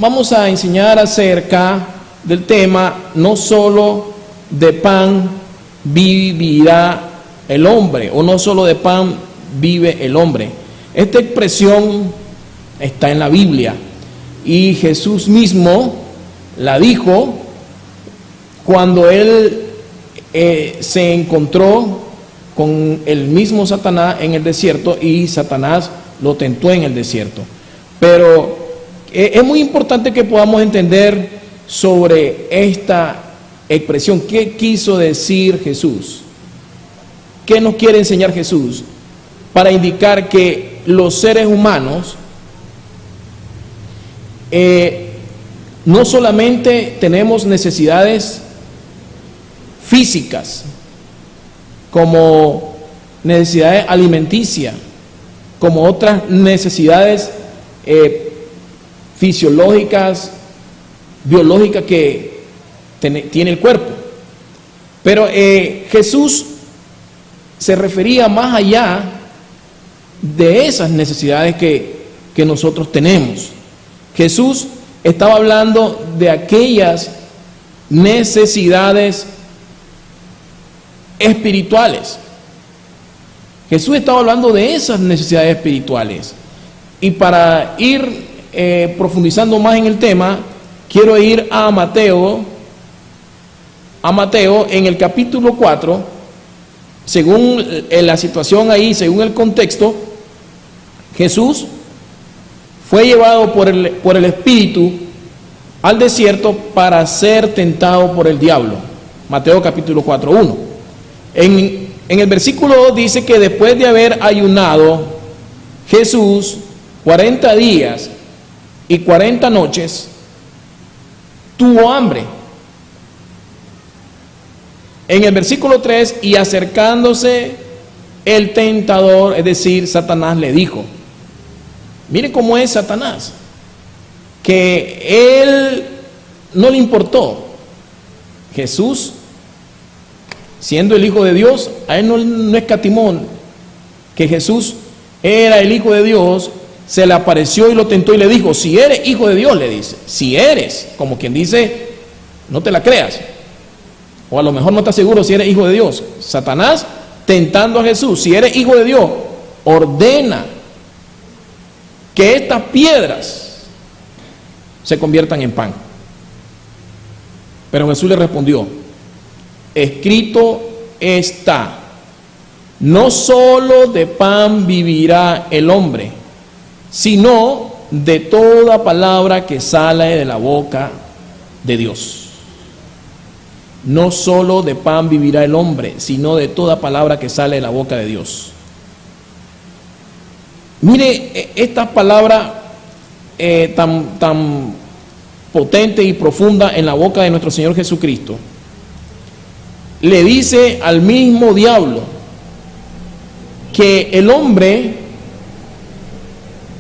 vamos a enseñar acerca del tema, no solo de pan vivirá el hombre, o no solo de pan vive el hombre. Esta expresión está en la Biblia y Jesús mismo la dijo cuando él se encontró con el mismo Satanás en el desierto y Satanás lo tentó en el desierto. Pero es muy importante que podamos entender sobre esta expresión. ¿Qué quiso decir Jesús? ¿Qué nos quiere enseñar Jesús? Para indicar que los seres humanos no solamente tenemos necesidades físicas, como necesidades alimenticias, como otras necesidades fisiológicas, biológicas que tiene el cuerpo. Pero Jesús se refería más allá de esas necesidades que nosotros tenemos. Jesús estaba hablando de aquellas necesidades espirituales. Jesús estaba hablando de esas necesidades espirituales. Y para ir profundizando más en el tema, quiero ir a Mateo en el capítulo 4, según la situación ahí, según el contexto. Jesús fue llevado por el Espíritu al desierto para ser tentado por el diablo. Mateo capítulo 4, 1. En el versículo 2 dice que después de haber ayunado Jesús 40 días y 40 noches, tuvo hambre. En el versículo 3, y acercándose el tentador, es decir, Satanás, le dijo. Mire cómo es Satanás, que él no le importó. Jesús, siendo el Hijo de Dios, a él no escatimó que Jesús era el Hijo de Dios. Se le apareció y lo tentó y le dijo: si eres Hijo de Dios, le dice, si eres, como quien dice, no te la creas, o a lo mejor no estás seguro si eres Hijo de Dios. Satanás tentando a Jesús: si eres Hijo de Dios, ordena que estas piedras se conviertan en pan. Pero Jesús le respondió: escrito está, no solo de pan vivirá el hombre, sino de toda palabra que sale de la boca de Dios. No solo de pan vivirá el hombre, sino de toda palabra que sale de la boca de Dios. Mire esta palabra tan potente y profunda en la boca de nuestro Señor Jesucristo. Le dice al mismo diablo que el hombre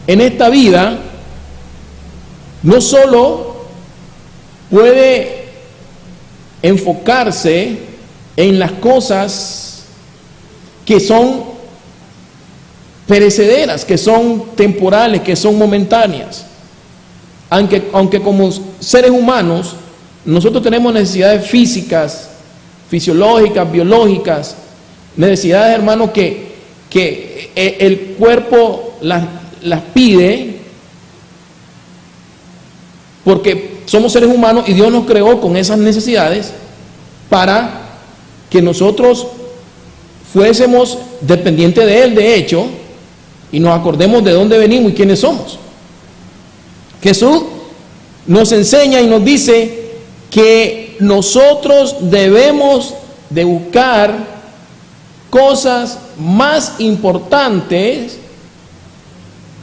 en esta vida no solo puede enfocarse en las cosas que son perecederas, que son temporales, que son momentáneas, aunque como seres humanos nosotros tenemos necesidades físicas, fisiológicas, biológicas, necesidades, hermanos, que el cuerpo las pide, porque somos seres humanos y Dios nos creó con esas necesidades para que nosotros fuésemos dependientes de Él, de hecho, y nos acordemos de dónde venimos y quiénes somos. Jesús nos enseña y nos dice que nosotros debemos de buscar cosas más importantes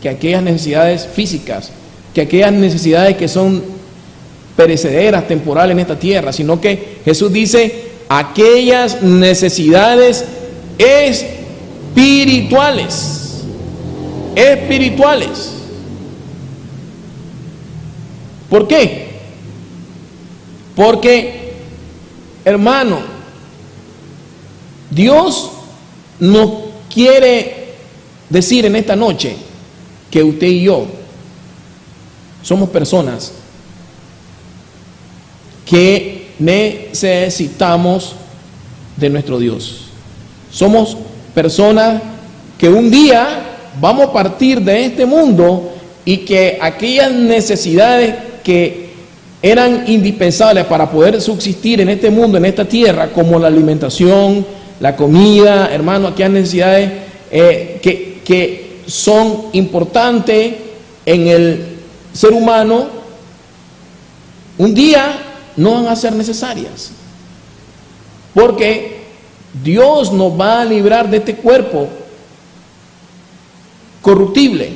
que aquellas necesidades físicas, que aquellas necesidades que son perecederas, temporales en esta tierra, sino que Jesús dice aquellas necesidades espirituales. ¿Por qué? Porque, hermano, Dios nos quiere decir en esta noche que usted y yo somos personas que necesitamos de nuestro Dios. Somos personas que un día vamos a partir de este mundo y que aquellas necesidades que eran indispensables para poder subsistir en este mundo, en esta tierra, como la alimentación, la comida, hermano, aquellas necesidades que son importantes en el ser humano, un día no van a ser necesarias, porque Dios nos va a librar de este cuerpo corruptible,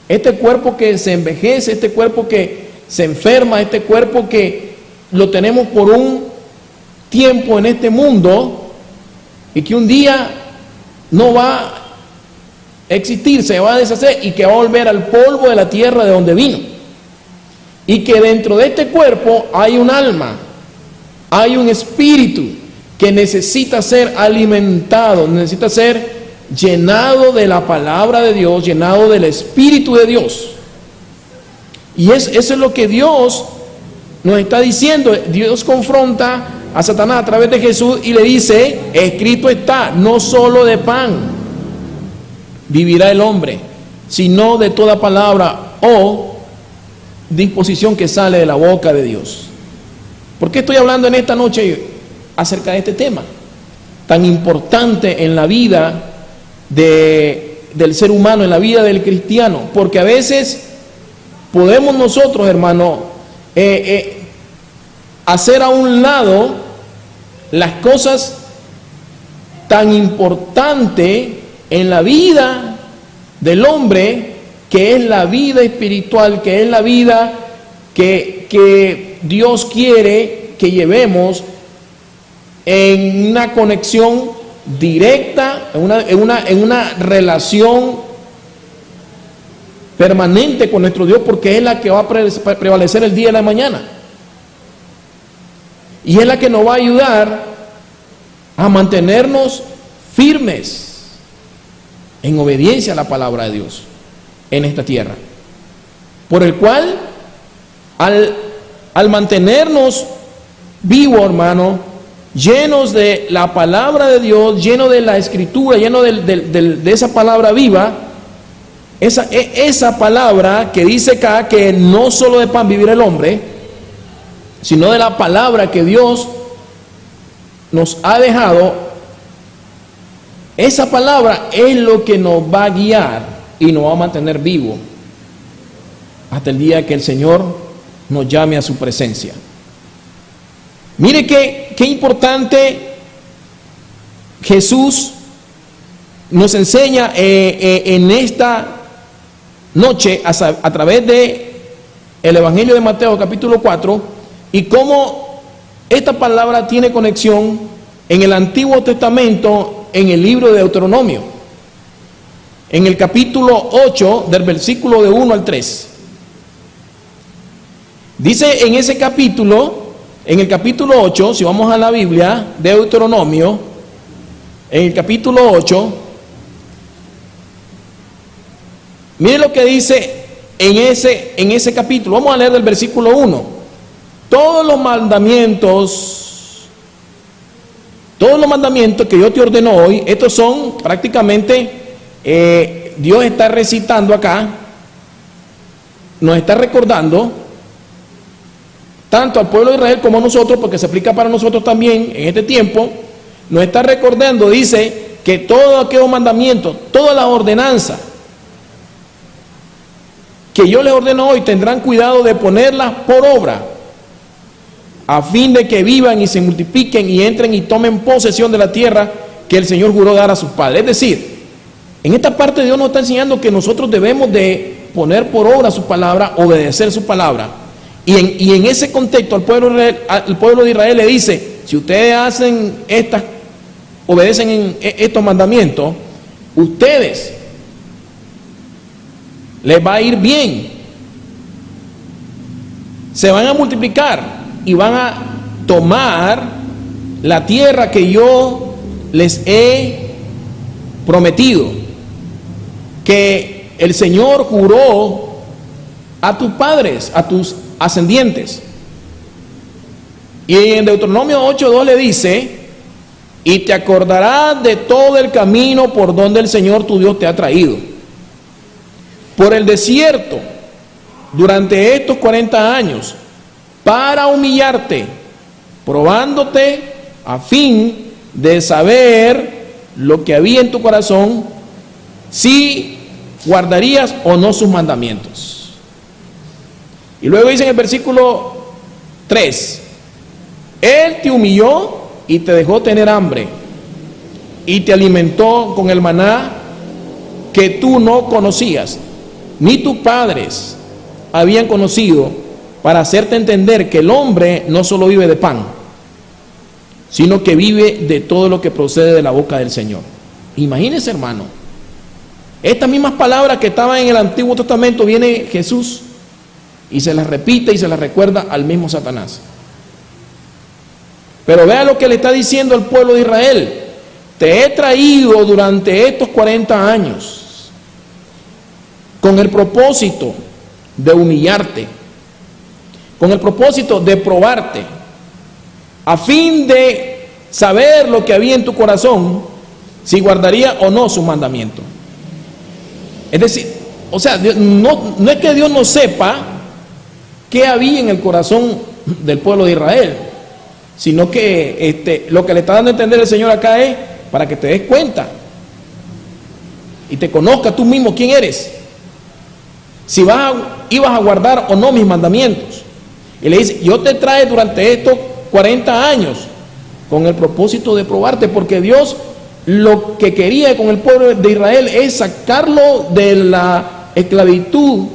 este cuerpo que se envejece, este cuerpo que se enferma, este cuerpo que lo tenemos por un tiempo en este mundo y que un día no va a existir, se va a deshacer y que va a volver al polvo de la tierra de donde vino. Y que dentro de este cuerpo hay un alma, hay un espíritu que necesita ser alimentado, necesita ser llenado de la palabra de Dios, llenado del Espíritu de Dios. Y eso es lo que Dios nos está diciendo. Dios confronta a Satanás a través de Jesús y le dice: escrito está, no solo de pan vivirá el hombre, sino de toda palabra o disposición que sale de la boca de Dios. ¿Por qué estoy hablando en esta noche acerca de este tema tan importante en la vida del ser humano, en la vida del cristiano? Porque a veces podemos nosotros, hermano, hacer a un lado las cosas tan importantes en la vida del hombre, que es la vida espiritual, que es la vida que Dios quiere que llevemos en una conexión directa, en una relación permanente con nuestro Dios, porque es la que va a prevalecer el día de la mañana. Y es la que nos va a ayudar a mantenernos firmes en obediencia a la palabra de Dios en esta tierra. Por el cual, al mantenernos vivos, hermano, llenos de la palabra de Dios, llenos de la escritura, llenos de esa palabra viva, esa palabra que dice acá que no solo de pan vivirá el hombre, sino de la palabra que Dios nos ha dejado. Esa palabra es lo que nos va a guiar y nos va a mantener vivos hasta el día que el Señor nos llame a su presencia. Mire qué importante Jesús nos enseña en esta noche a través de el Evangelio de Mateo capítulo 4, y cómo esta palabra tiene conexión en el Antiguo Testamento, en el libro de Deuteronomio, en el capítulo 8, del versículo de 1 al 3. Dice en ese capítulo, en el capítulo 8, si vamos a la Biblia, Deuteronomio, en el capítulo 8, mire lo que dice en ese capítulo. Vamos a leer del versículo 1. Todos los mandamientos que yo te ordeno hoy, estos son prácticamente, Dios está recitando acá, nos está recordando, tanto al pueblo de Israel como a nosotros, porque se aplica para nosotros también en este tiempo, nos está recordando, dice, que todos aquellos mandamientos, todas las ordenanzas que yo les ordeno hoy, tendrán cuidado de ponerlas por obra, a fin de que vivan y se multipliquen y entren y tomen posesión de la tierra que el Señor juró dar a sus padres. Es decir, en esta parte Dios nos está enseñando que nosotros debemos de poner por obra su palabra, obedecer su palabra. Y en ese contexto al pueblo de Israel le dice: si ustedes obedecen en estos mandamientos, ustedes les va a ir bien, se van a multiplicar y van a tomar la tierra que yo les he prometido, que el Señor juró a tus padres, a tus ascendientes. Y en Deuteronomio 8:2 le dice: y te acordarás de todo el camino por donde el Señor tu Dios te ha traído por el desierto durante estos 40 años, para humillarte, probándote a fin de saber lo que había en tu corazón, si guardarías o no sus mandamientos. Y luego dice en el versículo 3: Él te humilló y te dejó tener hambre, y te alimentó con el maná que tú no conocías, ni tus padres habían conocido, para hacerte entender que el hombre no solo vive de pan, sino que vive de todo lo que procede de la boca del Señor. Imagínense, hermano, estas mismas palabras que estaban en el Antiguo Testamento, viene Jesús y se las repite y se las recuerda al mismo Satanás. Pero vea lo que le está diciendo al pueblo de Israel: te he traído durante estos 40 años con el propósito de humillarte, con el propósito de probarte, a fin de saber lo que había en tu corazón, si guardaría o no su mandamiento. Es decir, o sea, no es que Dios no sepa qué había en el corazón del pueblo de Israel, sino que lo que le está dando a entender el Señor acá es para que te des cuenta y te conozcas tú mismo quién eres, si ibas a guardar o no mis mandamientos. Y le dice: yo te traje durante estos 40 años con el propósito de probarte, porque Dios lo que quería con el pueblo de Israel es sacarlo de la esclavitud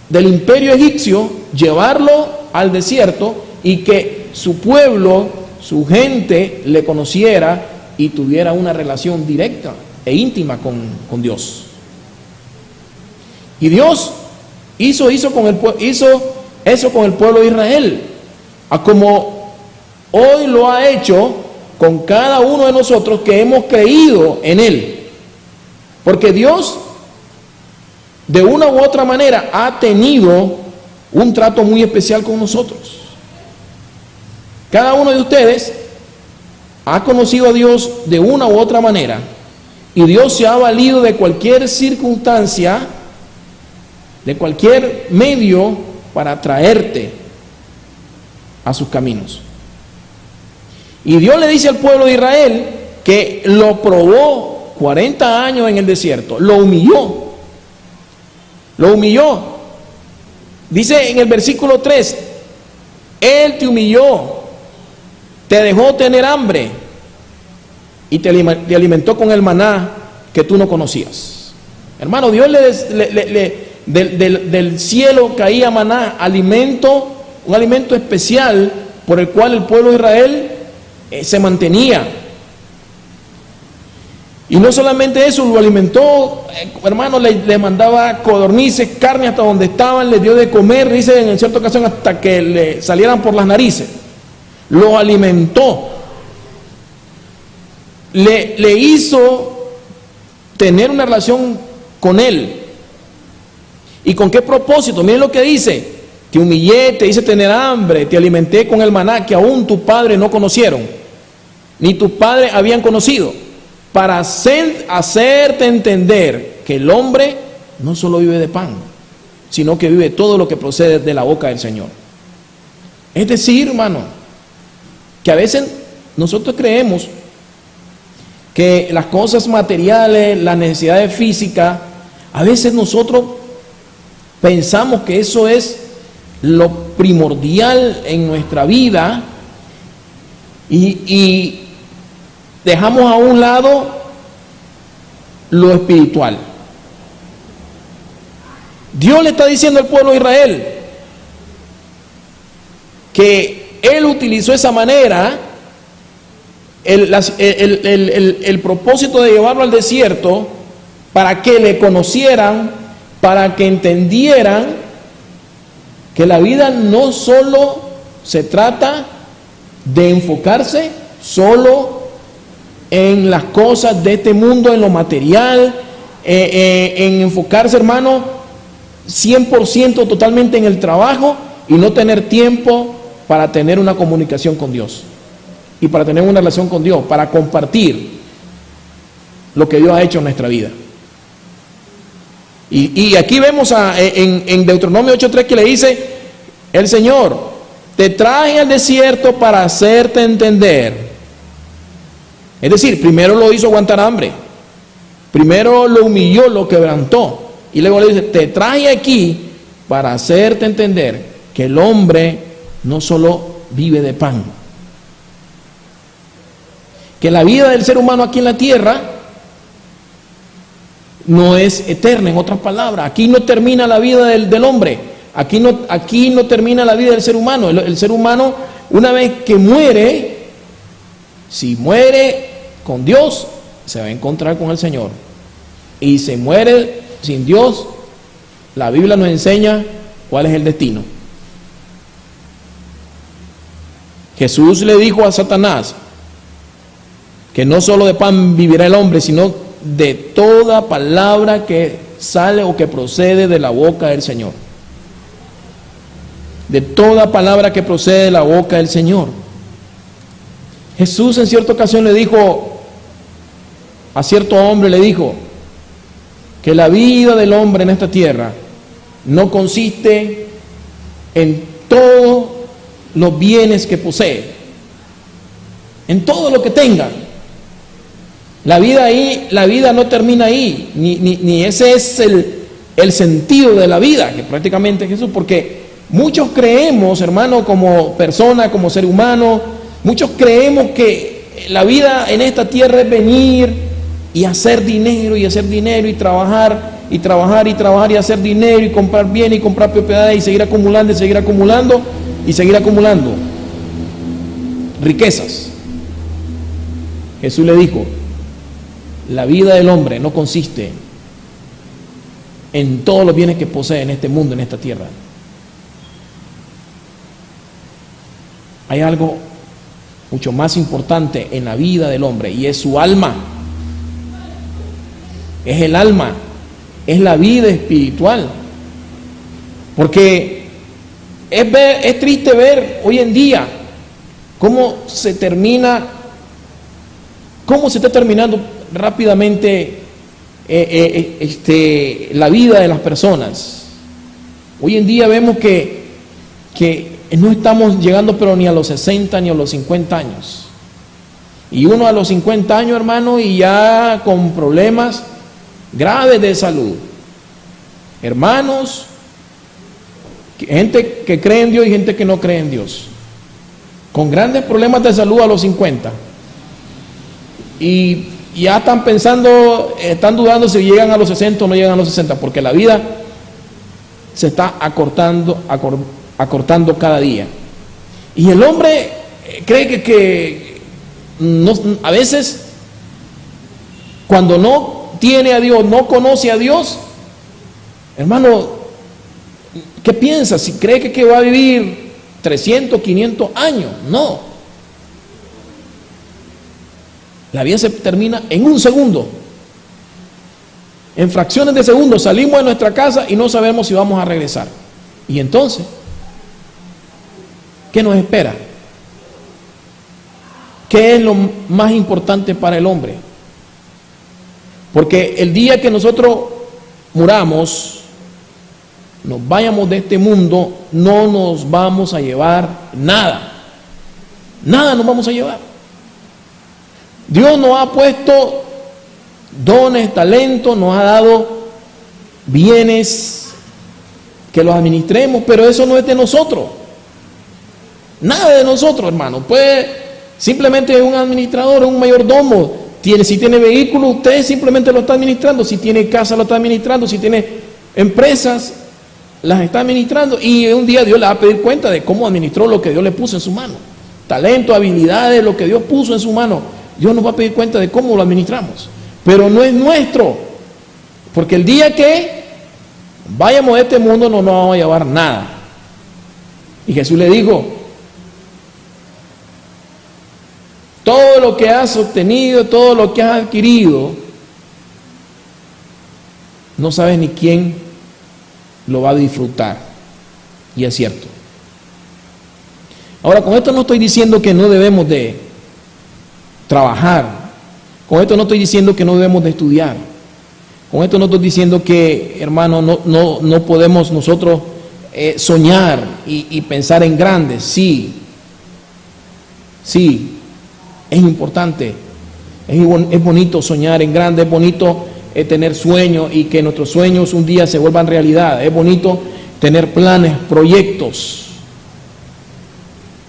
del imperio egipcio, llevarlo al desierto, y que su pueblo, su gente, le conociera y tuviera una relación directa e íntima con Dios. Y Dios hizo eso con el pueblo de Israel, a como hoy lo ha hecho con cada uno de nosotros que hemos creído en Él. Porque Dios, de una u otra manera, ha tenido un trato muy especial con nosotros. Cada uno de ustedes ha conocido a Dios de una u otra manera, y Dios se ha valido de cualquier circunstancia, de cualquier medio, para traerte a sus caminos. Y Dios le dice al pueblo de Israel que lo probó 40 años en el desierto, lo humilló. Dice en el versículo 3: Él te humilló, te dejó tener hambre y te alimentó con el maná que tú no conocías. Hermano, Dios del cielo caía maná, un alimento especial por el cual el pueblo de Israel se mantenía. Y no solamente eso, lo alimentó, hermano, le mandaba codornices, carne hasta donde estaban, les dio de comer, dice en cierta ocasión, hasta que le salieran por las narices. Lo alimentó, le hizo tener una relación con él. ¿Y con qué propósito? Miren lo que dice: te humillé, te hice tener hambre, te alimenté con el maná que aún tus padres no conocieron, ni tus padres habían conocido, para hacerte entender que el hombre no solo vive de pan, sino que vive todo lo que procede de la boca del Señor. Es decir, hermano, que a veces nosotros creemos que las cosas materiales, las necesidades físicas, a veces nosotros pensamos que eso es lo primordial en nuestra vida, y dejamos a un lado lo espiritual. Dios le está diciendo al pueblo de Israel que Él utilizó esa manera, el propósito de llevarlo al desierto, para que le conocieran, para que entendieran que la vida no solo se trata de enfocarse solo en las cosas de este mundo, en lo material, en enfocarse, hermano, 100% totalmente en el trabajo, y no tener tiempo para tener una comunicación con Dios y para tener una relación con Dios, para compartir lo que Dios ha hecho en nuestra vida. Y aquí vemos en Deuteronomio 8:3 que le dice el Señor: te traje al desierto para hacerte entender. Es decir, primero lo hizo aguantar hambre, primero lo humilló, lo quebrantó, y luego le dice: te traje aquí para hacerte entender que el hombre no solo vive de pan, que la vida del ser humano aquí en la tierra no es eterna. En otras palabras, aquí no termina la vida del hombre, aquí no termina la vida del ser humano. El ser humano, una vez que muere, si muere con Dios, se va a encontrar con el Señor. Y se muere sin Dios, la Biblia nos enseña cuál es el destino. Jesús le dijo a Satanás que no solo de pan vivirá el hombre, sino de toda palabra que sale o que procede de la boca del Señor. De toda palabra que procede de la boca del Señor. Jesús en cierta ocasión le dijo a cierto hombre, le dijo que la vida del hombre en esta tierra no consiste en todos los bienes que posee, en todo lo que tenga. La vida no termina ahí, ni ese es el sentido de la vida, que prácticamente es Jesús, porque muchos creemos, hermano, como persona, como ser humano, muchos creemos que la vida en esta tierra es venir y hacer dinero, y trabajar, y hacer dinero, y comprar bienes, y comprar propiedades, y seguir acumulando, y seguir acumulando riquezas. Jesús le dijo: la vida del hombre no consiste en todos los bienes que posee en este mundo, en esta tierra. Hay algo mucho más importante en la vida del hombre, y es su alma. Es el alma, es la vida espiritual. Porque es triste ver hoy en día cómo se está terminando rápidamente la vida de las personas. Hoy en día vemos que no estamos llegando pero ni a los 60 ni a los 50 años. Y uno a los 50 años, hermano, y ya con problemas graves de salud. Hermanos, gente que cree en Dios y gente que no cree en Dios, con grandes problemas de salud a los 50. Y ya están pensando, están dudando si llegan a los 60 o no llegan a los 60, porque la vida se está acortando cada día. Y el hombre cree que no, a veces, cuando no tiene a Dios, no conoce a Dios, hermano, ¿qué piensa? Si cree que va a vivir 300, 500 años, no. La vida se termina en un segundo. En fracciones de segundos salimos de nuestra casa y no sabemos si vamos a regresar. Y entonces, ¿qué nos espera? ¿Qué es lo más importante para el hombre? Porque el día que nosotros muramos, nos vayamos de este mundo, no nos vamos a llevar nada. Nada nos vamos a llevar. Dios nos ha puesto dones, talentos, nos ha dado bienes que los administremos, pero eso no es de nosotros. Nada de nosotros, hermano. Pues simplemente un administrador, un mayordomo. Si tiene vehículo, usted simplemente lo está administrando. Si tiene casa, lo está administrando. Si tiene empresas, las está administrando. Y un día Dios le va a pedir cuenta de cómo administró lo que Dios le puso en su mano. Talento, habilidades, lo que Dios puso en su mano. Dios nos va a pedir cuenta de cómo lo administramos. Pero no es nuestro. Porque el día que vayamos de este mundo no nos vamos a llevar nada. Y Jesús le dijo: todo lo que has obtenido, todo lo que has adquirido, no sabes ni quién lo va a disfrutar. Y es cierto. Ahora, con esto no estoy diciendo que no debemos de trabajar. Con esto no estoy diciendo que no debemos de estudiar. Con esto no estoy diciendo que, hermano, no podemos nosotros soñar y pensar en grandes. Sí, es importante. Es bonito soñar en grande, es bonito tener sueños y que nuestros sueños un día se vuelvan realidad. Es bonito tener planes, proyectos.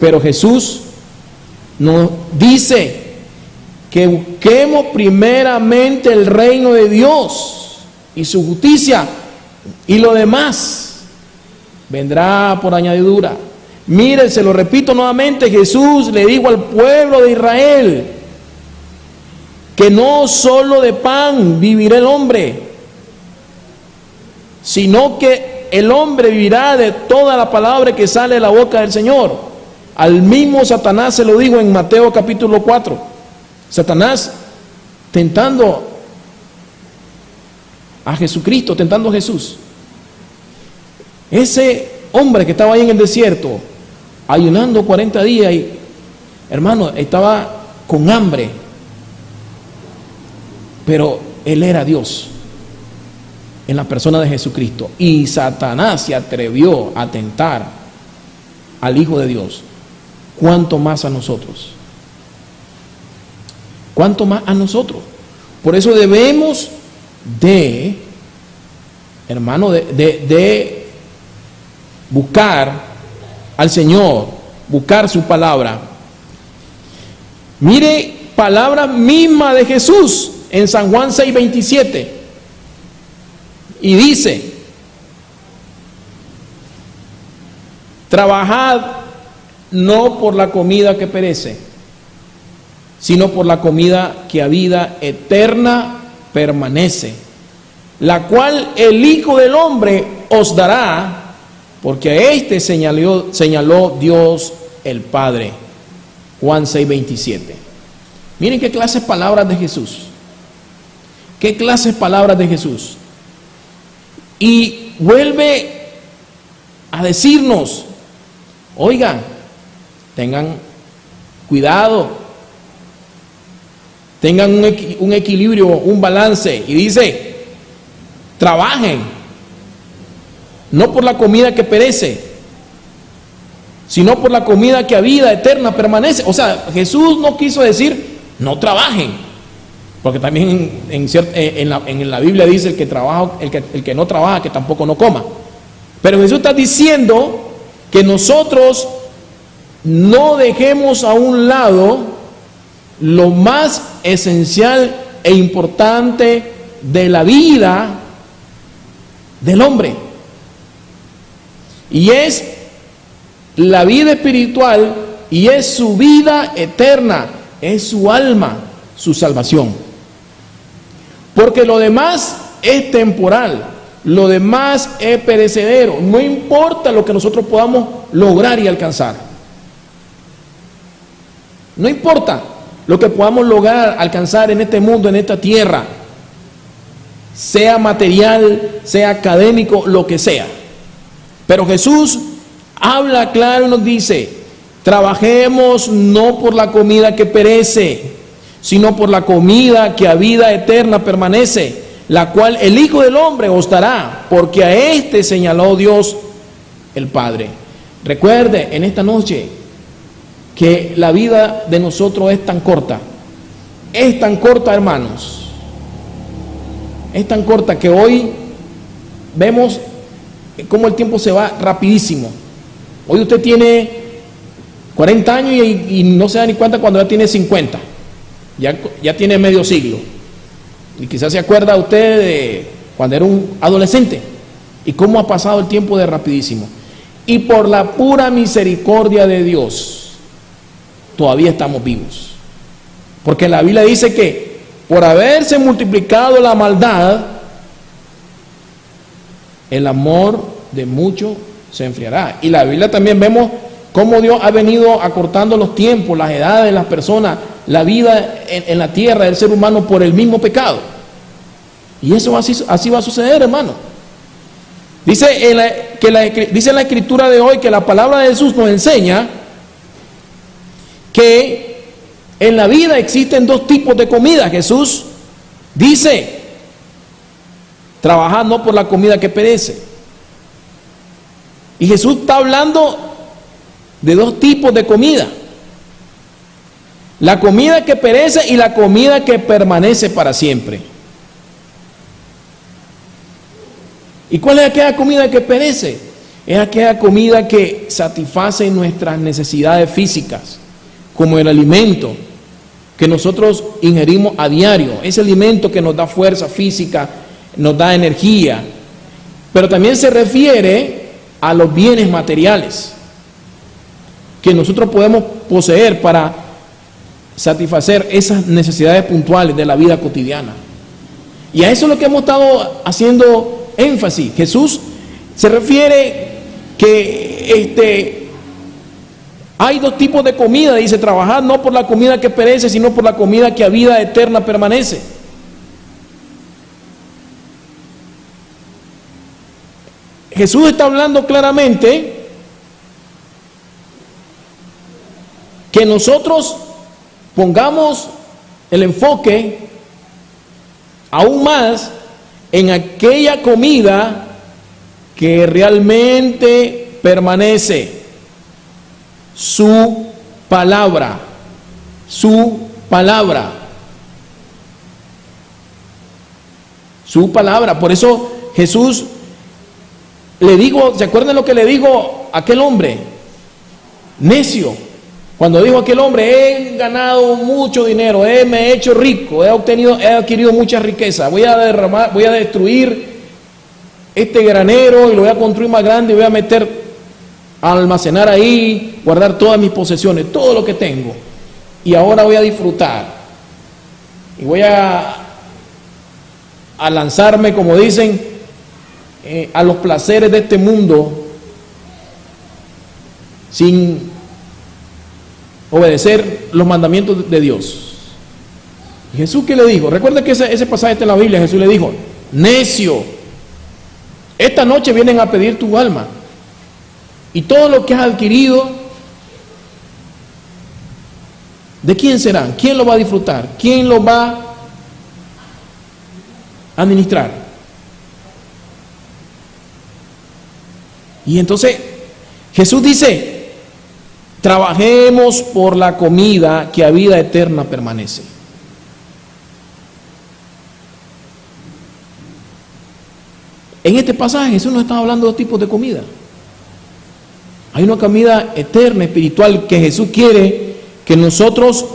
Pero Jesús nos dice que busquemos primeramente el reino de Dios y su justicia, y lo demás vendrá por añadidura. Miren, se lo repito nuevamente, Jesús le dijo al pueblo de Israel que no solo de pan vivirá el hombre, sino que el hombre vivirá de toda la palabra que sale de la boca del Señor. Al mismo Satanás se lo dijo en Mateo capítulo 4. Satanás tentando a Jesucristo, tentando a Jesús. Ese hombre que estaba ahí en el desierto, ayunando 40 días y, hermano, estaba con hambre, pero él era Dios en la persona de Jesucristo, y Satanás se atrevió a tentar al Hijo de Dios. ¿Cuánto más a nosotros? ¿Cuánto más a nosotros? Por eso debemos de, hermano, de buscar al Señor, buscar su palabra. Mire, palabra misma de Jesús en San Juan 6:27, y dice: trabajad no por la comida que perece, sino por la comida que a vida eterna permanece, la cual el Hijo del Hombre os dará, porque a este señaló Dios el Padre. Juan 6:27. Miren qué clases de palabras de Jesús. Qué clases de palabras de Jesús. Y vuelve a decirnos: oigan, tengan cuidado, tengan un equilibrio, un balance. Y dice: trabajen, no por la comida que perece, sino por la comida que a vida eterna permanece. O sea, Jesús no quiso decir no trabajen, porque también en la Biblia dice: el que trabaja, el que no trabaja, que tampoco no coma. Pero Jesús está diciendo que nosotros no dejemos a un lado lo más esencial e importante de la vida del hombre, y es la vida espiritual, y es su vida eterna, es su alma, su salvación. Porque lo demás es temporal, lo demás es perecedero. No importa lo que nosotros podamos lograr y alcanzar. No importa lo que podamos lograr, alcanzar en este mundo, en esta tierra, sea material, sea académico, lo que sea. Pero Jesús habla claro y nos dice: trabajemos no por la comida que perece, sino por la comida que a vida eterna permanece, la cual el Hijo del Hombre os dará, porque a este señaló Dios el Padre. Recuerde en esta noche que la vida de nosotros es tan corta, hermanos, es tan corta que hoy vemos cómo el tiempo se va rapidísimo. Hoy usted tiene 40 años y no se da ni cuenta cuando ya tiene 50, ya tiene medio siglo, y quizás se acuerda usted de cuando era un adolescente y cómo ha pasado el tiempo de rapidísimo. Y por la pura misericordia de Dios todavía estamos vivos, porque la Biblia dice que por haberse multiplicado la maldad, el amor de muchos se enfriará. Y la Biblia también vemos cómo Dios ha venido acortando los tiempos, las edades de las personas, la vida en la tierra del ser humano por el mismo pecado. Y eso así va a suceder, hermano. Dice la Escritura de hoy que la palabra de Jesús nos enseña que en la vida existen dos tipos de comida. Jesús dice, trabajad no por la comida que perece. Y Jesús está hablando de dos tipos de comida: la comida que perece y la comida que permanece para siempre. ¿Y cuál es aquella comida que perece? Es aquella comida que satisface nuestras necesidades físicas, como el alimento que nosotros ingerimos a diario, ese alimento que nos da fuerza física, nos da energía, pero también se refiere a los bienes materiales que nosotros podemos poseer para satisfacer esas necesidades puntuales de la vida cotidiana. Y a eso es lo que hemos estado haciendo énfasis. Jesús se refiere que hay dos tipos de comida. Dice, trabajad no por la comida que perece, sino por la comida que a vida eterna permanece. Jesús está hablando claramente que nosotros pongamos el enfoque aún más en aquella comida que realmente permanece: su palabra, su palabra, su palabra. Por eso Jesús le digo, ¿se acuerdan lo que le dijo aquel hombre necio? Cuando dijo aquel hombre, he ganado mucho dinero, me he hecho rico, he adquirido mucha riqueza, voy a destruir este granero y lo voy a construir más grande y voy a almacenar ahí, guardar todas mis posesiones, todo lo que tengo, y ahora voy a disfrutar y voy a lanzarme, como dicen, a los placeres de este mundo sin obedecer los mandamientos de Dios. ¿Y Jesús qué le dijo? Recuerda que ese pasaje está en la Biblia. Jesús le dijo, necio, esta noche vienen a pedir tu alma, y todo lo que has adquirido, ¿de quién será? ¿Quién lo va a disfrutar? ¿Quién lo va a administrar? Y entonces Jesús dice, trabajemos por la comida que a vida eterna permanece. En este pasaje Jesús nos está hablando de dos tipos de comida. Hay una comida eterna, espiritual, que Jesús quiere que nosotros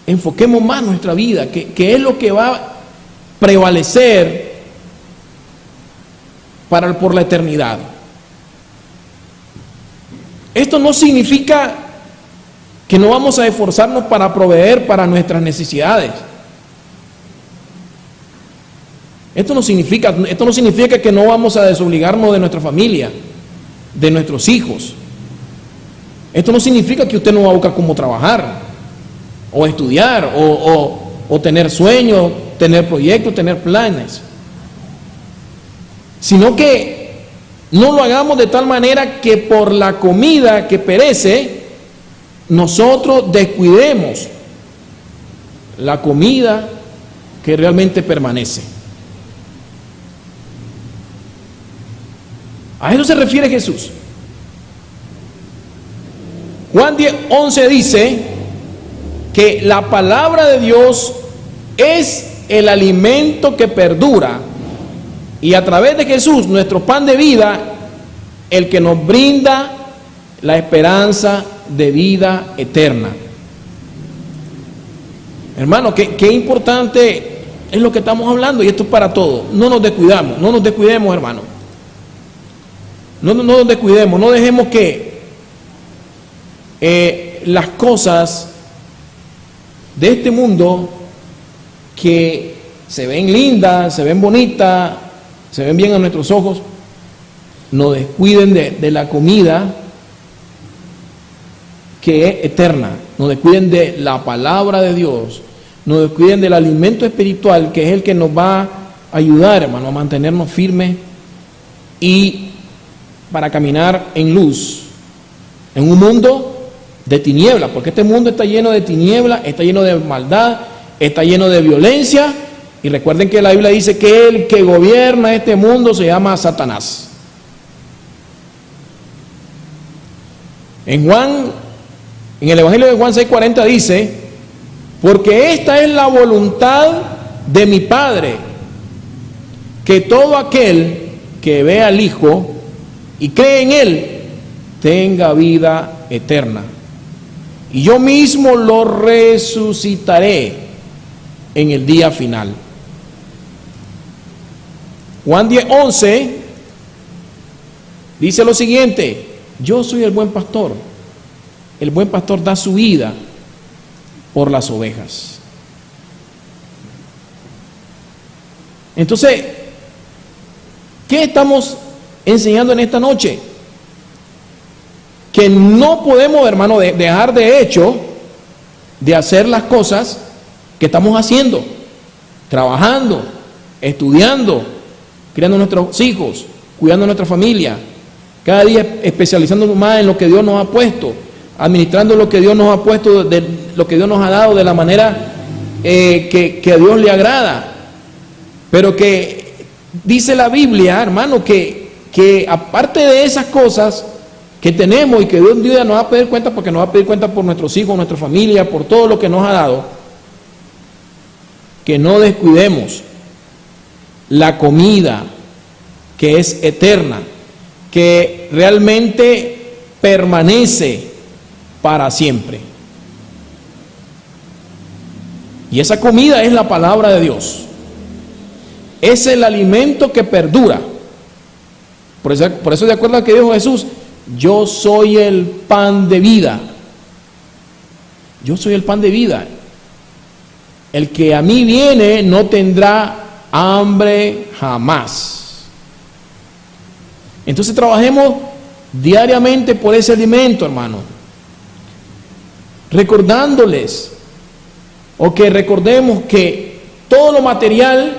enfoquemos más nuestra vida, que es lo que va a prevalecer por la eternidad. Esto no significa que no vamos a esforzarnos para proveer para nuestras necesidades. Esto no significa que no vamos a desobligarnos de nuestra familia, de nuestros hijos. Esto no significa que usted no va a buscar cómo trabajar, o estudiar, o tener sueños, tener proyectos, tener planes. Sino que no lo hagamos de tal manera que por la comida que perece, nosotros descuidemos la comida que realmente permanece. A eso se refiere Jesús. Juan 10:11 dice que la palabra de Dios es el alimento que perdura, y a través de Jesús, nuestro pan de vida, el que nos brinda la esperanza de vida eterna. Hermano, qué importante es lo que estamos hablando, y esto es para todos. No nos descuidemos, hermano. No nos descuidemos, no dejemos que las cosas de este mundo, que se ven lindas, se ven bonitas, se ven bien a nuestros ojos, nos descuiden de la comida que es eterna, nos descuiden de la palabra de Dios, nos descuiden del alimento espiritual, que es el que nos va a ayudar, hermano, a mantenernos firmes y para caminar en luz en un mundo de tinieblas, porque este mundo está lleno de tinieblas, está lleno de maldad, está lleno de violencia. Y recuerden que la Biblia dice que el que gobierna este mundo se llama Satanás. En el Evangelio de Juan 6:40 dice: porque esta es la voluntad de mi Padre, que todo aquel que ve al Hijo y cree en Él tenga vida eterna, y yo mismo lo resucitaré en el día final. Juan 10:11 dice lo siguiente: yo soy el buen pastor. El buen pastor da su vida por las ovejas. Entonces, ¿qué estamos enseñando en esta noche? Que no podemos, hermano, dejar de hecho de hacer las cosas que estamos haciendo, trabajando, estudiando, criando a nuestros hijos, cuidando a nuestra familia, cada día especializándonos más en lo que Dios nos ha puesto, administrando lo que Dios nos ha puesto, de lo que Dios nos ha dado de la manera que a Dios le agrada. Pero que dice la Biblia, hermano, que aparte de esas cosas que tenemos y que Dios un día nos va a pedir cuenta, porque nos va a pedir cuenta por nuestros hijos, nuestra familia, por todo lo que nos ha dado, que no descuidemos la comida que es eterna, que realmente permanece para siempre. Y esa comida es la palabra de Dios. Es el alimento que perdura. Por eso de acuerdo a que dijo Jesús: yo soy el pan de vida. Yo soy el pan de vida. El que a mí viene no tendrá hambre jamás. Entonces trabajemos diariamente por ese alimento, hermano. Recordándoles, o que recordemos que todo lo material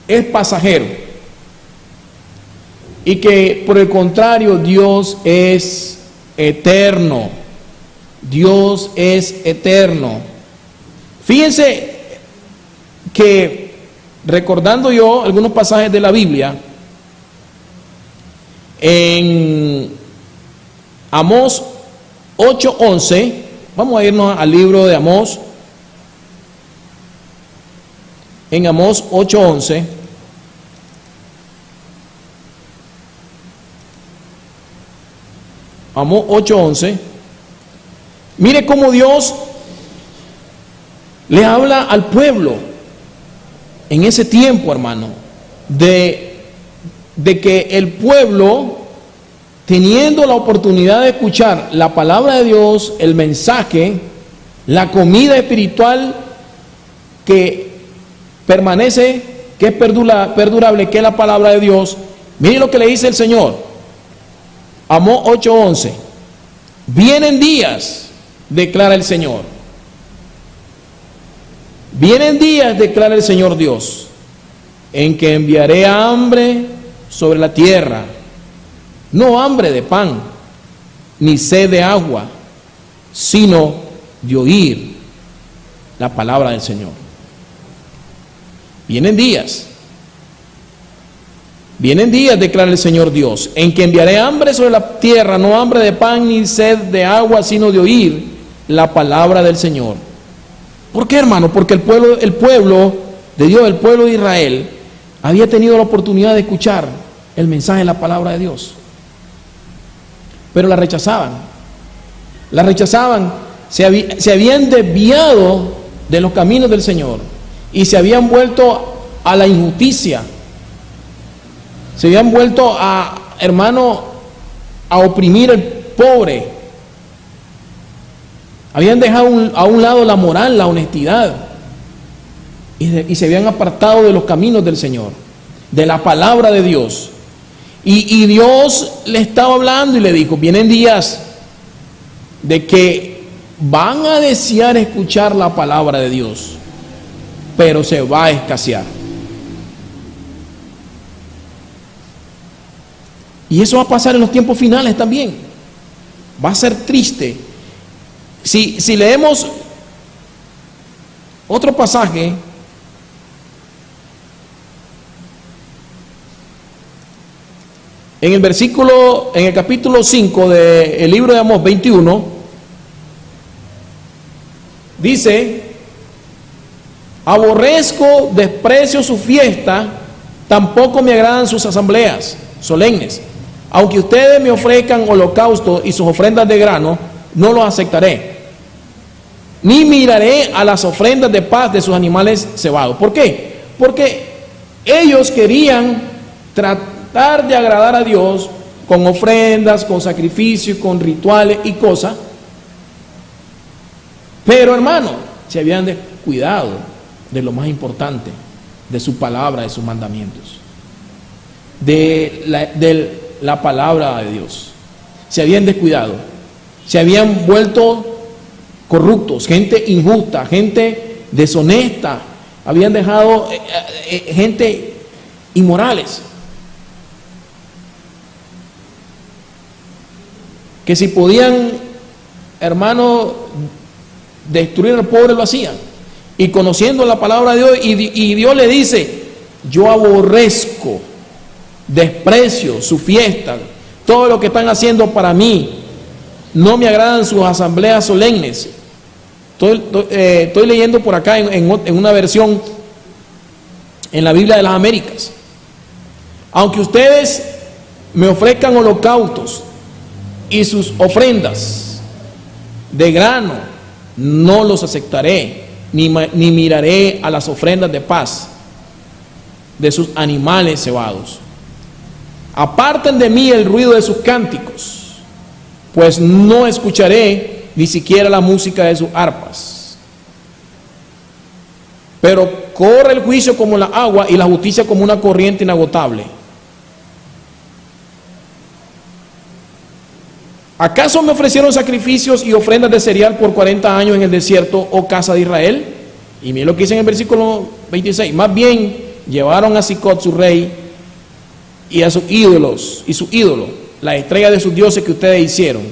es pasajero. Y que por el contrario, Dios es eterno. Dios es eterno. Fíjense que, recordando yo algunos pasajes de la Biblia, en Amós 8:11, vamos a irnos al libro de Amós, en Amós 8:11, Amós 8:11, mire cómo Dios le habla al pueblo en ese tiempo, hermano, de que el pueblo, teniendo la oportunidad de escuchar la palabra de Dios, el mensaje, la comida espiritual que permanece, que es perdurable, que es la palabra de Dios, mire lo que le dice el Señor. Amós 8:11, vienen días, declara el Señor. Vienen días, declara el Señor Dios, en que enviaré hambre sobre la tierra, no hambre de pan, ni sed de agua, sino de oír la palabra del Señor. Vienen días, declara el Señor Dios, en que enviaré hambre sobre la tierra, no hambre de pan ni sed de agua, sino de oír la palabra del Señor. ¿Por qué, hermano? Porque el pueblo de Dios, el pueblo de Israel, había tenido la oportunidad de escuchar el mensaje de la palabra de Dios, pero la rechazaban, se habían desviado de los caminos del Señor y se habían vuelto a la injusticia, se habían vuelto hermano, a oprimir al pobre, habían dejado a un lado la moral, la honestidad, y se habían apartado de los caminos del Señor, de la palabra de Dios. Y Dios le estaba hablando y le dijo: vienen días de que van a desear escuchar la palabra de Dios, pero se va a escasear. Y eso va a pasar en los tiempos finales también. Va a ser triste. Si leemos otro pasaje, en el capítulo 5 del libro de Amós 21, dice: aborrezco, desprecio su fiesta, tampoco me agradan sus asambleas solemnes. Aunque ustedes me ofrezcan holocaustos y sus ofrendas de grano, no los aceptaré, ni miraré a las ofrendas de paz de sus animales cebados. ¿Por qué? Porque ellos querían tratar de agradar a Dios con ofrendas, con sacrificios, con rituales y cosas, pero hermano, se habían descuidado de lo más importante, de su palabra, de sus mandamientos, de la palabra de Dios. Se habían descuidado, se habían vuelto corruptos, gente injusta, gente deshonesta, habían dejado gente inmorales, que si podían, hermano, destruir al pobre lo hacían. Y conociendo la palabra de Dios, y Dios le dice: yo aborrezco, desprecio su fiesta, todo lo que están haciendo para mí, no me agradan sus asambleas solemnes. Estoy leyendo por acá en una versión en la Biblia de las Américas: aunque ustedes me ofrezcan holocaustos y sus ofrendas de grano, no los aceptaré, ni miraré a las ofrendas de paz de sus animales cebados. Aparten de mí el ruido de sus cánticos, pues no escucharé ni siquiera la música de sus arpas. Pero corre el juicio como la agua y la justicia como una corriente inagotable. ¿Acaso me ofrecieron sacrificios y ofrendas de cereal por 40 años en el desierto, oh casa de Israel? Y miren lo que dice en el versículo 26. Más bien llevaron a Sicot su rey y a sus ídolos, y su ídolo, la estrella de sus dioses que ustedes hicieron.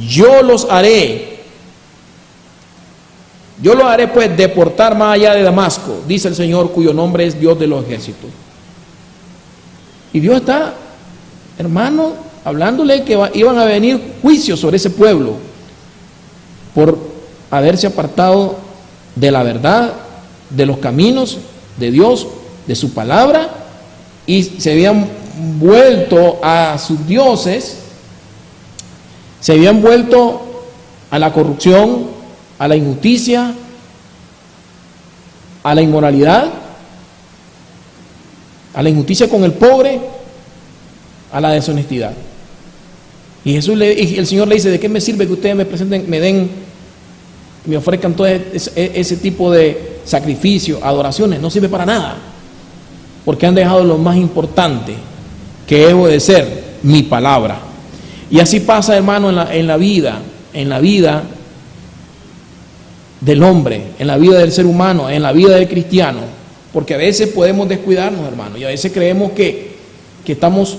Yo los haré pues deportar más allá de Damasco, dice el Señor, cuyo nombre es Dios de los ejércitos. Y Dios está, hermano, hablándole que iban a venir juicios sobre ese pueblo por haberse apartado de la verdad, de los caminos de Dios, de su palabra, y se habían vuelto a sus dioses, se habían vuelto a la corrupción, a la injusticia, a la inmoralidad, a la injusticia con el pobre, a la deshonestidad. Y el Señor le dice: ¿de qué me sirve que ustedes me presenten, me ofrezcan todo ese tipo de sacrificios, adoraciones? No sirve para nada, porque han dejado lo más importante, que es obedecer mi palabra. Y así pasa, hermano, en la vida del hombre, en la vida del ser humano, en la vida del cristiano, porque a veces podemos descuidarnos, hermano, y a veces creemos que estamos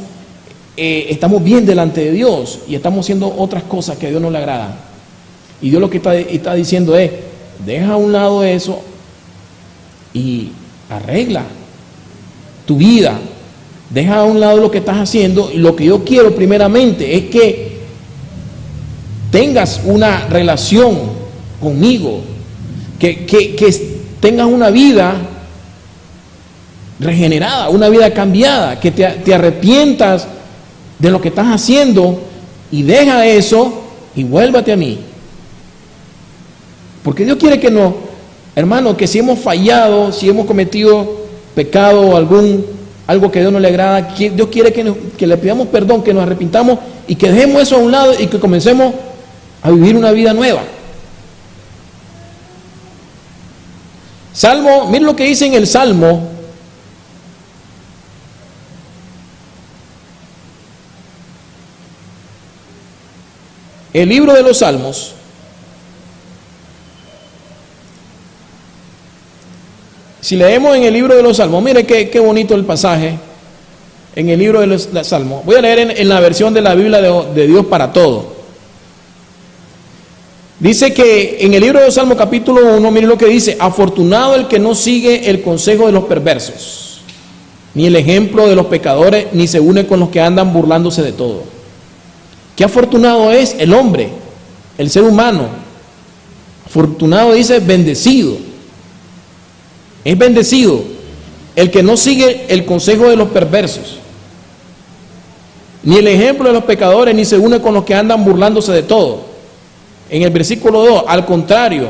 bien delante de Dios y estamos haciendo otras cosas que a Dios no le agradan. Y Dios lo que está diciendo es: deja a un lado eso y arregla tu vida, deja a un lado lo que estás haciendo, y lo que yo quiero primeramente es que tengas una relación conmigo, que tengas una vida regenerada, una vida cambiada, que te arrepientas de lo que estás haciendo y deja eso y vuélvate a mí. Porque Dios quiere que no, hermano, que si hemos fallado, si hemos cometido pecado o algo que a Dios no le agrada, Dios quiere que le pidamos perdón, que nos arrepintamos y que dejemos eso a un lado y que comencemos a vivir una vida nueva. Salmo, miren lo que dice en el Salmo. El libro de los Salmos, si leemos en el libro de los Salmos, mire qué bonito el pasaje en el libro de los Salmos. Voy a leer en la versión de la Biblia de Dios para Todo. Dice que en el libro de Salmo capítulo 1, miren lo que dice: afortunado el que no sigue el consejo de los perversos, ni el ejemplo de los pecadores, ni se une con los que andan burlándose de todo. Qué afortunado es el hombre, el ser humano. Afortunado dice bendecido. Es bendecido el que no sigue el consejo de los perversos, ni el ejemplo de los pecadores, ni se une con los que andan burlándose de todo. En el versículo 2, al contrario,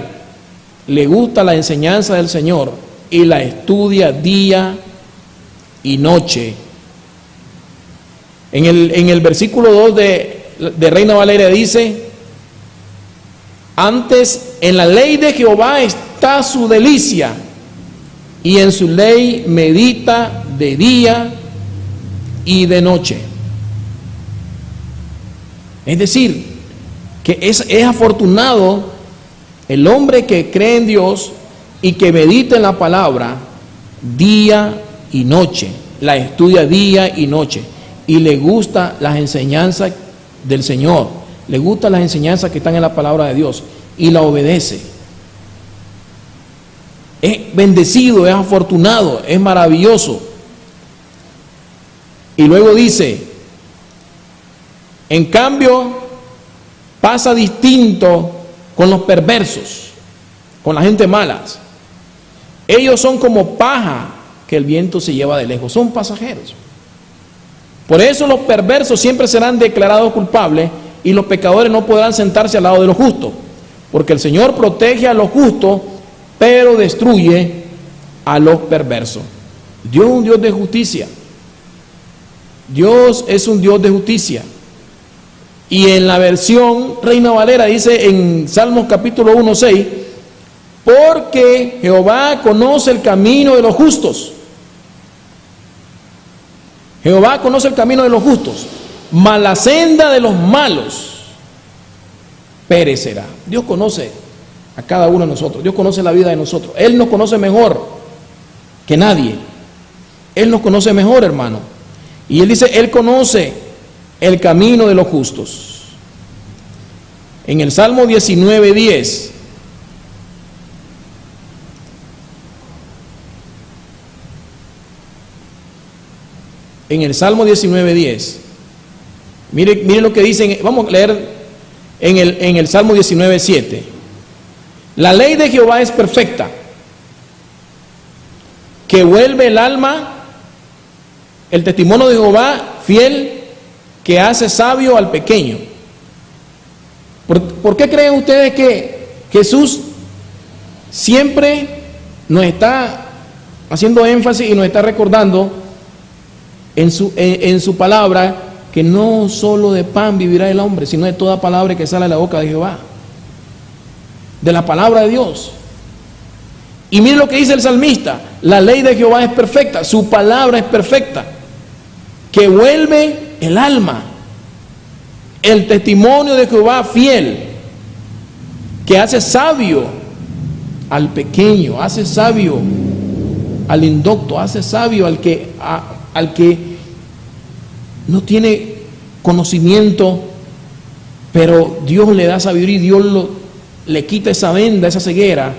le gusta la enseñanza del Señor y la estudia día y noche. En el versículo 2 de Reina Valera dice: antes en la ley de Jehová está su delicia, y en su ley medita de día y de noche. Es decir, que es afortunado el hombre que cree en Dios y que medita en la palabra día y noche, la estudia día y noche, y le gusta las enseñanzas del Señor, le gustan las enseñanzas que están en la palabra de Dios y la obedece. Es bendecido, es afortunado, es maravilloso. Y luego dice: en cambio, pasa distinto con los perversos, con la gente mala. Ellos son como paja que el viento se lleva de lejos, son pasajeros. Por eso los perversos siempre serán declarados culpables y los pecadores no podrán sentarse al lado de los justos, porque el Señor protege a los justos, pero destruye a los perversos. Dios es un Dios de justicia. Dios es un Dios de justicia. Y en la versión Reina Valera dice en Salmos capítulo 1:6: porque Jehová conoce el camino de los justos. Jehová conoce el camino de los justos, mas la senda de los malos perecerá. Dios conoce a cada uno de nosotros. Dios conoce la vida de nosotros. Él nos conoce mejor que nadie. Él nos conoce mejor, hermano. Y Él dice: Él conoce el camino de los justos. En el Salmo 19:10, en el Salmo 19:10, mire lo que dicen. Vamos a leer en el Salmo 19:7. La ley de Jehová es perfecta, que vuelve el alma. El testimonio de Jehová fiel, que hace sabio al pequeño. ¿Por qué creen ustedes que Jesús siempre nos está haciendo énfasis y nos está recordando en su palabra que no solo de pan vivirá el hombre, sino de toda palabra que sale de la boca de Jehová, de la palabra de Dios? Y miren lo que dice el salmista: la ley de Jehová es perfecta, su palabra es perfecta, que vuelve el alma. El testimonio de Jehová fiel, que hace sabio al pequeño, hace sabio al indocto, hace sabio al que no tiene conocimiento, pero Dios le da sabiduría y Dios le quita esa venda, esa ceguera,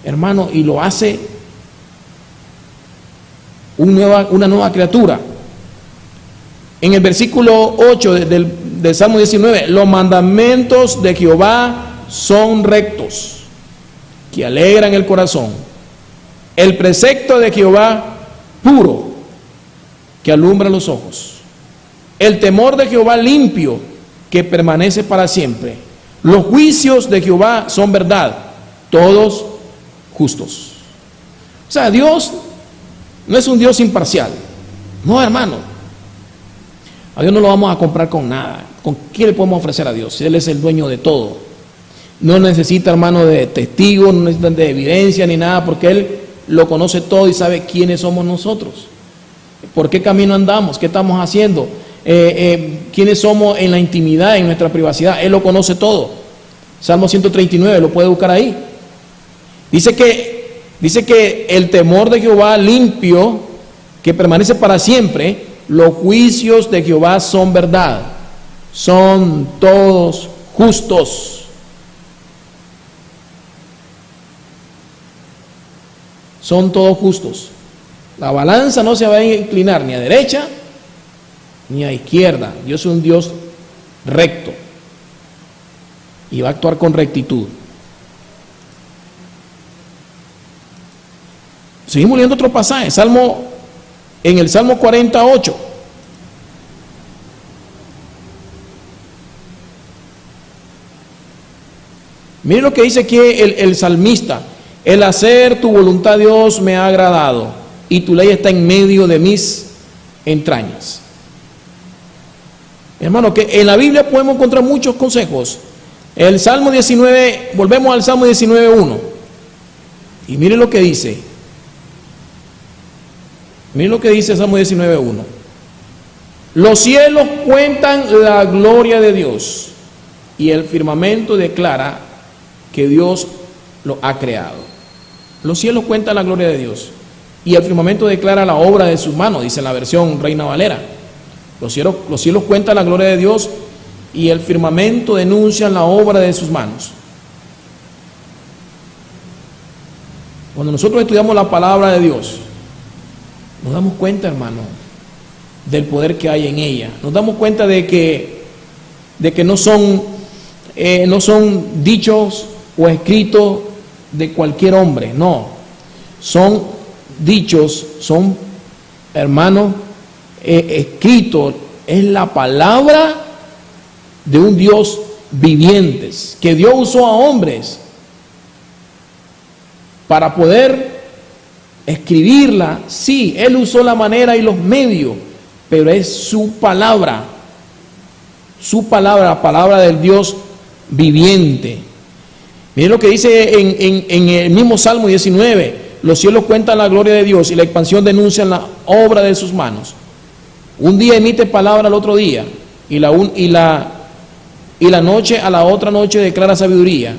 hermano, y lo hace una nueva criatura. En el versículo 8 del Salmo 19: los mandamientos de Jehová son rectos, que alegran el corazón. El precepto de Jehová puro, que alumbra los ojos. El temor de Jehová limpio, que permanece para siempre. Los juicios de Jehová son verdad, todos justos. O sea, Dios no es un Dios imparcial. No, hermano. A Dios no lo vamos a comprar con nada. ¿Con qué le podemos ofrecer a Dios? Él es el dueño de todo. No necesita, hermano, de testigos, no necesita de evidencia ni nada, porque Él lo conoce todo y sabe quiénes somos nosotros. ¿Por qué camino andamos? ¿Qué estamos haciendo? ¿Quiénes somos en la intimidad, en nuestra privacidad? Él lo conoce todo. Salmo 139, lo puede buscar ahí. Dice que el temor de Jehová limpio, que permanece para siempre. Los juicios de Jehová son verdad, son todos justos. son todos justos. La balanza no se va a inclinar ni a derecha ni a izquierda. Dios es un Dios recto y va a actuar con rectitud. Seguimos leyendo otro pasaje, en el Salmo 48. Miren lo que dice aquí el salmista: el hacer tu voluntad, Dios, me ha agradado, y tu ley está en medio de mis entrañas. Hermano, que en la Biblia podemos encontrar muchos consejos. El Salmo 19, volvemos al Salmo 19:1, y miren lo que dice. Miren lo que dice el Salmo 19:1. Los cielos cuentan la gloria de Dios, y el firmamento declara que Dios lo ha creado. Los cielos cuentan la gloria de Dios, y el firmamento declara la obra de sus manos, dice en la versión Reina Valera. Los cielos cuentan la gloria de Dios, y el firmamento denuncia la obra de sus manos. Cuando nosotros estudiamos la palabra de Dios, nos damos cuenta, hermano, del poder que hay en ella. Nos damos cuenta de que no son dichos o escritos de cualquier hombre, no. Son dichos, son, hermano, escritos. Es la palabra de un Dios viviente, que Dios usó a hombres para poder escribirla. Sí, Él usó la manera y los medios, pero es su palabra, la palabra del Dios viviente. Miren lo que dice en el mismo Salmo 19: los cielos cuentan la gloria de Dios, y la expansión denuncian la obra de sus manos. Un día emite palabra al otro día, y la noche a la otra noche declara sabiduría.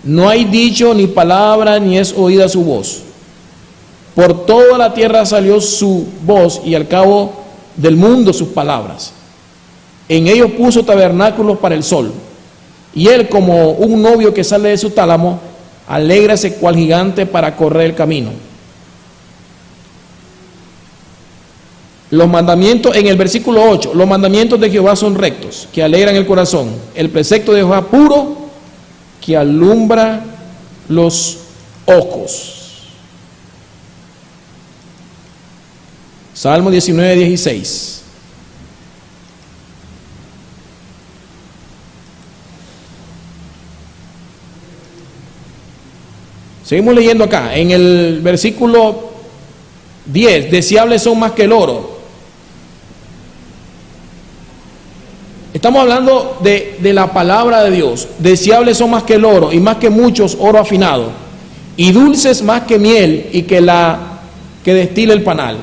No hay dicho ni palabra, ni es oída su voz. Por toda la tierra salió su voz, y al cabo del mundo sus palabras. En ellos puso tabernáculos para el sol, y él, como un novio que sale de su tálamo, alégrase cual gigante para correr el camino. Los mandamientos, en el versículo 8, los mandamientos de Jehová son rectos, que alegran el corazón. El precepto de Jehová puro, que alumbra los ojos. Salmo 19:16. Seguimos leyendo acá, en el versículo 10, deseables son más que el oro. Estamos hablando de la palabra de Dios. Deseables son más que el oro, y más que muchos oro afinado, y dulces más que miel, y que destila el panal.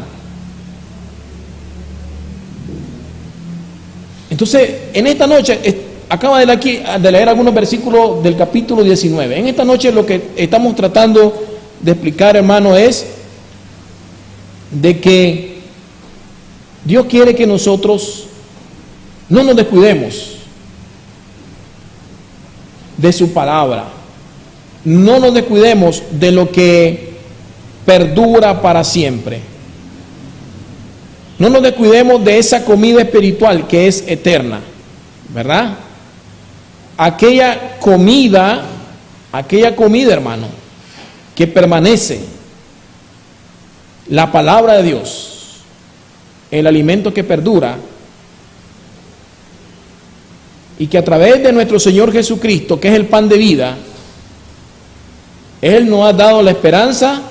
Entonces, en esta noche, acaba de leer algunos versículos del capítulo 19. En esta noche lo que estamos tratando de explicar, hermano, es de que Dios quiere que nosotros no nos descuidemos de su palabra. No nos descuidemos de lo que perdura para siempre. No nos descuidemos de esa comida espiritual que es eterna, ¿verdad? Aquella comida, hermano, que permanece, la palabra de Dios, el alimento que perdura, y que a través de nuestro Señor Jesucristo, que es el pan de vida, Él nos ha dado la esperanza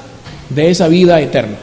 de esa vida eterna.